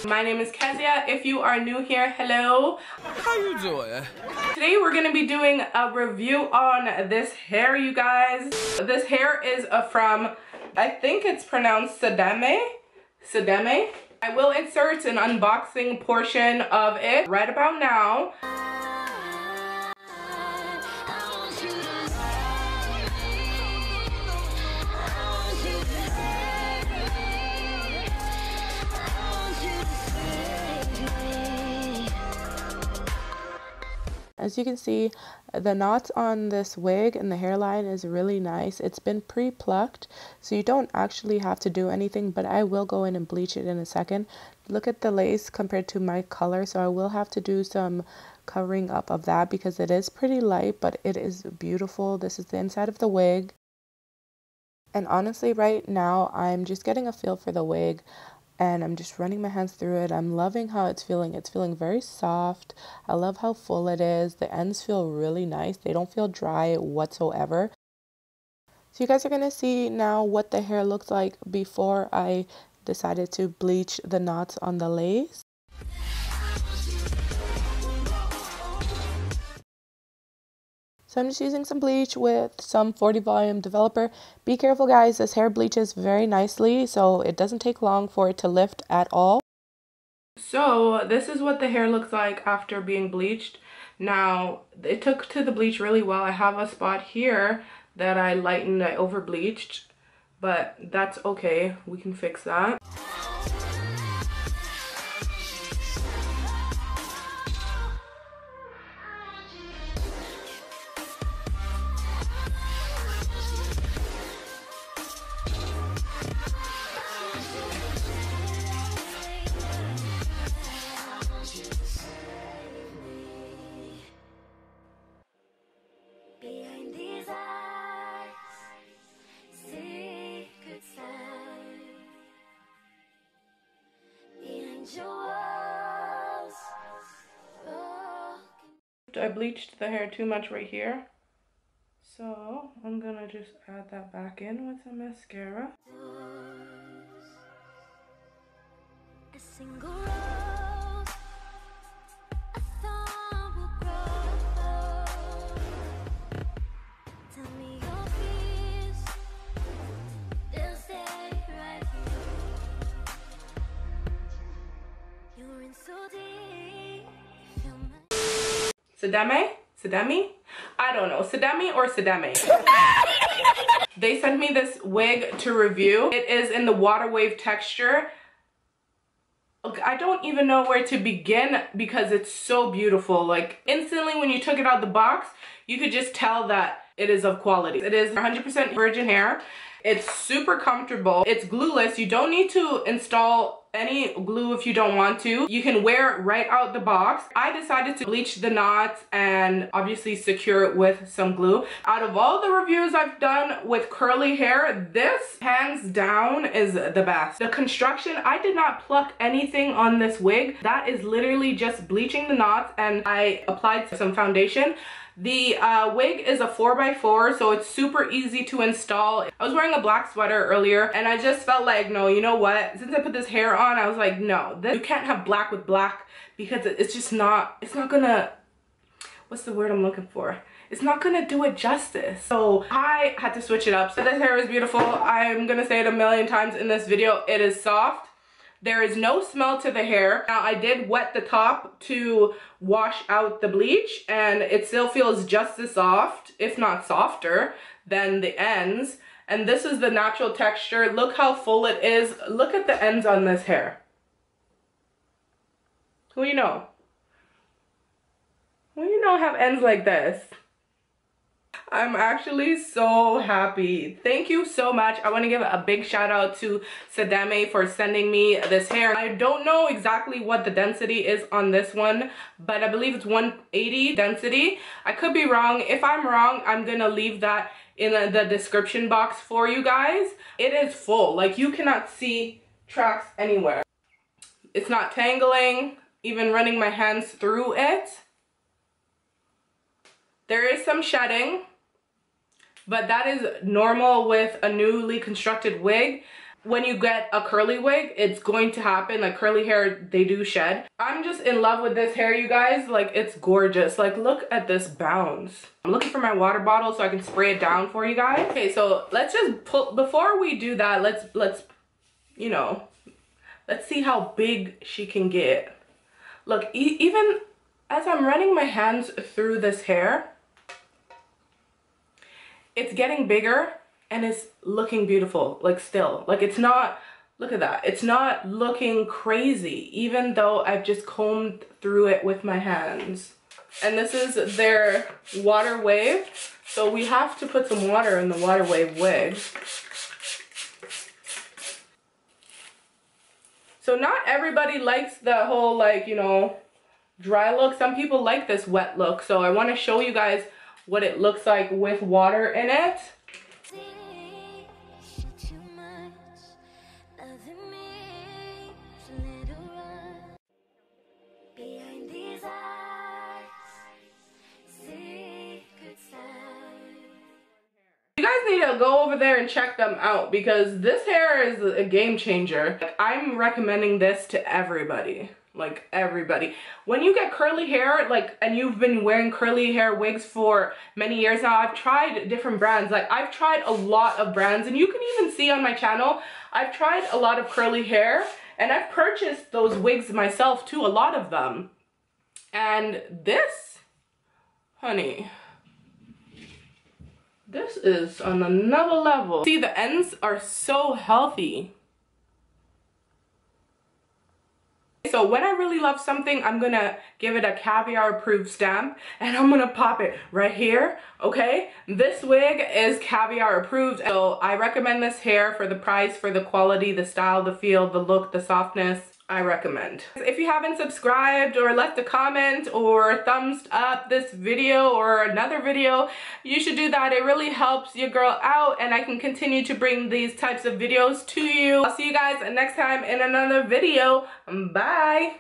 My name is Kezia. If you are new here, hello. How you doing? Today we're going to be doing a review on this hair, you guys. This hair is from, I think it's pronounced Sedeme. Sedeme. I will insert an unboxing portion of it right about now. As you can see, the knots on this wig and the hairline is really nice. It's been pre-plucked, so you don't actually have to do anything, but I will go in and bleach it in a second. Look at the lace compared to my color, so I will have to do some covering up of that because it is pretty light, but it is beautiful. This is the inside of the wig. And honestly, right now, I'm just getting a feel for the wig. And I'm just running my hands through it. I'm loving how it's feeling. It's feeling very soft. I love how full it is. The ends feel really nice. They don't feel dry whatsoever. So you guys are going to see now what the hair looks like before I decided to bleach the knots on the lace. So I'm just using some bleach with some 40 volume developer. Be careful, guys, this hair bleaches very nicely, so it doesn't take long for it to lift at all. So this is what the hair looks like after being bleached. Now, it took to the bleach really well. I have a spot here that I lightened, I over bleached, but that's okay, we can fix that. I bleached the hair too much right here, so I'm gonna just add that back in with some mascara. A single rose, a thorn will grow. Tell me your fears, they'll stay right here. You're in so deep. Sedeme? Sedeme? I don't know. Sedeme or Sedeme? They sent me this wig to review. It is in the water wave texture. I don't even know where to begin because it's so beautiful. Like, instantly when you took it out the box, you could just tell that it is of quality. It is 100% virgin hair. It's super comfortable. It's glueless. You don't need to install any glue if you don't want to. You can wear it right out the box. I decided to bleach the knots and obviously secure it with some glue. Out of all the reviews I've done with curly hair, this hands down is the best. The construction, I did not pluck anything on this wig. That is literally just bleaching the knots, and I applied some foundation. The wig is a 4x4, so it's super easy to install. I was wearing a black sweater earlier, and I just felt like, no, you know what? Since I put this hair on, I was like, no, you can't have black with black because it's just not, it's not gonna, what's the word I'm looking for? It's not gonna do it justice. So I had to switch it up. So this hair is beautiful. I'm gonna say it a million times in this video. It is soft. There is no smell to the hair. Now, I did wet the top to wash out the bleach, and it still feels just as soft, if not softer, than the ends. And this is the natural texture. Look how full it is. Look at the ends on this hair. Who you know? Who you know have ends like this? I'm actually so happy. Thank you so much. I want to give a big shout out to Sedeme for sending me this hair. I don't know exactly what the density is on this one, but I believe it's 180 density. I could be wrong. If I'm wrong, I'm gonna leave that in the description box for you guys. It is full. Like, you cannot see tracks anywhere. It's not tangling, even running my hands through it. There is some shedding, but that is normal with a newly constructed wig. when you get a curly wig, it's going to happen. Like curly hair, they do shed. I'm just in love with this hair, you guys. Like, it's gorgeous. Like, look at this bounce. I'm looking for my water bottle so I can spray it down for you guys. Okay, so let's just pull, before we do that, let's you know, let's see how big she can get. Look, even as I'm running my hands through this hair, it's getting bigger and it's looking beautiful. Like, still, like, it's not, look at that, it's not looking crazy even though I've just combed through it with my hands. And this is their water wave, so we have to put some water in the water wave wig. So not everybody likes the whole, like, you know, dry look. Some people like this wet look, so I want to show you guys what it looks like with water in it. You guys need to go over there and check them out because this hair is a game changer. Like, I'm recommending this to everybody. Like, everybody. When you get curly hair, like, and you've been wearing curly hair wigs for many years now, I've tried different brands. Like, I've tried a lot of brands, and you can even see on my channel, I've tried a lot of curly hair, and I've purchased those wigs myself too, a lot of them. And this, honey, this is on another level. See, the ends are so healthy. So when I really love something, I'm gonna give it a caviar approved stamp and I'm gonna pop it right here, okay? This wig is caviar approved, so I recommend this hair for the price, for the quality, the style, the feel, the look, the softness. I recommend. If you haven't subscribed or left a comment or thumbs up this video or another video, you should do that. It really helps your girl out and I can continue to bring these types of videos to you. I'll see you guys next time in another video. Bye.